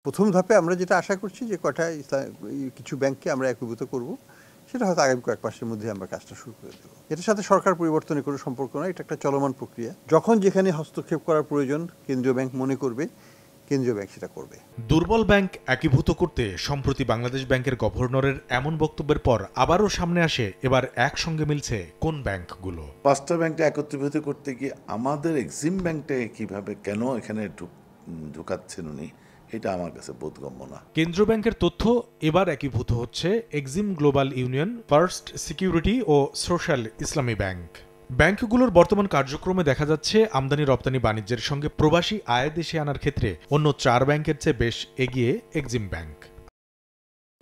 প্রথম ধাপে আমরা যেটা আশা করছি যে কটা কিছু ব্যাংককে আমরা একীভূত করব, সেটা হয়তো আগামী কয়েক মাসের মধ্যে আমরা কাজটা শুরু করে দেব। এটার সাথে সরকার পরিবর্তনের কোনো সম্পর্ক নয়, এটা একটা চলমান প্রক্রিয়া। যখন যেখানে হস্তক্ষেপ করার প্রয়োজন কেন্দ্রীয় ব্যাংক মনে করবে, কেন্দ্রীয় ব্যাংক সেটা করবে। দুর্বল ব্যাংক একীভূত করতে সম্প্রতি বাংলাদেশ ব্যাংকের গভর্নরের এমন বক্তব্যের পর আবারও সামনে আসে এবার একসঙ্গে মিলছে কোন ব্যাংকগুলো। পাঁচটা ব্যাংকটা একত্রীভূত করতে গিয়ে আমাদের এক্সিম ব্যাংকটাকে কিভাবে কেন এখানে ঢুকাচ্ছেন উনি, এটা আমার কাছে বোধগম্য না। কেন্দ্রীয় ব্যাংকের তথ্য এবার একীভূত হচ্ছে এক্সিম গ্লোবাল ইউনিয়ন, ফার্স্ট সিকিউরিটি ও সোশ্যাল ইসলামী ব্যাংক। ব্যাংকগুলোর বর্তমান কার্যক্রমে দেখা যাচ্ছে আমদানি রপ্তানি বাণিজ্যের সঙ্গে প্রবাসী আয় দেশে আনার ক্ষেত্রে অন্য 4 ব্যাংকের চেয়ে বেশ এগিয়ে এক্সিম ব্যাংক।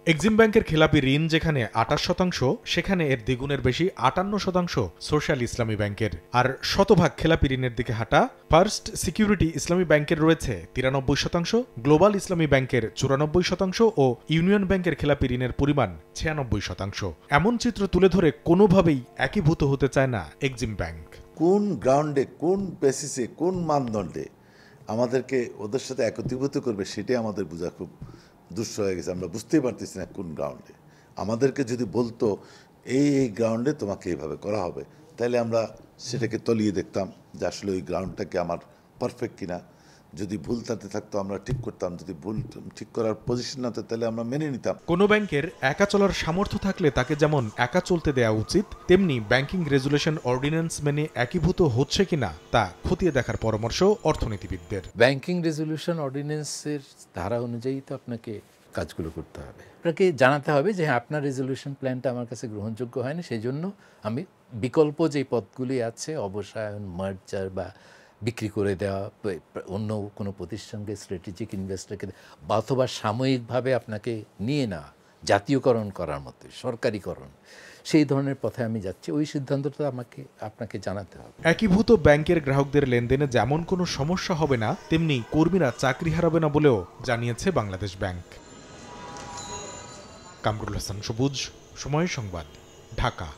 এক্সিম ব্যাংকের খেলাপি ঋণ যেখানে 28%, সেখানে এর দ্বিগুণের বেশি 58% সোশ্যাল ইসলামী ব্যাংকের। আর শতভাগ খেলাপি ঋণের দিকে হাঁটা ফার্স্ট সিকিউরিটি ইসলামী ব্যাংকের রয়েছে 93%, গ্লোবাল ইসলামী ব্যাংকের 94% ও ইউনিয়ন ব্যাংকের খেলাপি ঋণের পরিমাণ 96%। এমন চিত্র তুলে ধরে কোনোভাবেই একীভূত হতে চায় না এক্সিম ব্যাংক। কোন গ্রাউন্ডে, কোন বেসিসে, কোন মানদণ্ডে আমাদেরকে ওদের সাথে একত্রীভূত করবে, সেটাই আমাদের বোঝা খুব দুঃসহ হয়ে গেছে। আমরা বুঝতেই পারতেছি না কোন গ্রাউন্ডে। আমাদেরকে যদি বলতো এই গ্রাউন্ডে তোমাকে এইভাবে করা হবে, তাহলে আমরা সেটাকে তলিয়ে দেখতাম যে আসলে ওই গ্রাউন্ডটাকে আমার পারফেক্ট কিনা। যদি ভুল তাতে থাকতো আমরা ঠিক করতাম, যদি ভুল ঠিক করার পজিশন না, তাহলে আমরা মেনে নিতাম। কোনো ব্যাংকের একা চলার সামর্থ্য থাকলে তাকে যেমন একা চলতে দেওয়া উচিত, তেমনি ব্যাংকিং রেজুলেশন অর্ডিন্যান্স মেনে একীভূত হচ্ছে কিনা তা খতিয়ে দেখার পরামর্শ অর্থনীতিবিদদের। ব্যাংকিং রেজুলেশন অর্ডিন্যান্সের ধারা অনুযায়ী তো আপনাকে কাজগুলো করতে হবে। আপনাকে জানাতে হবে যে হ্যাঁ, আপনার রেজুলেশন প্ল্যানটা আমার কাছে গ্রহণযোগ্য হয়নি, সেই জন্য আমি বিকল্প যে পথগুলি আছে, অবসায়ন, মার্জার বা বিক্রি করে দেওয়া, অন্য কোনো প্রতিষ্ঠানকে স্ট্র্যাটেজিক ইনভেস্টরকে বা অথবা সাময়িকভাবে আপনাকে নিয়ে নেওয়া, জাতীয়করণ করার মতো সরকারিকরণ, সেই ধরনের পথে আমি যাচ্ছি। ওই সিদ্ধান্তটা আপনাকে জানাতে হবে। একীভূত ব্যাংকের গ্রাহকদের লেনদেনে যেমন কোনো সমস্যা হবে না, তেমনি কর্মীরা চাকরি হারাবে না বলেও জানিয়েছে বাংলাদেশ ব্যাংক। কামরুল হাসান সবুজ, সময় সংবাদ, ঢাকা।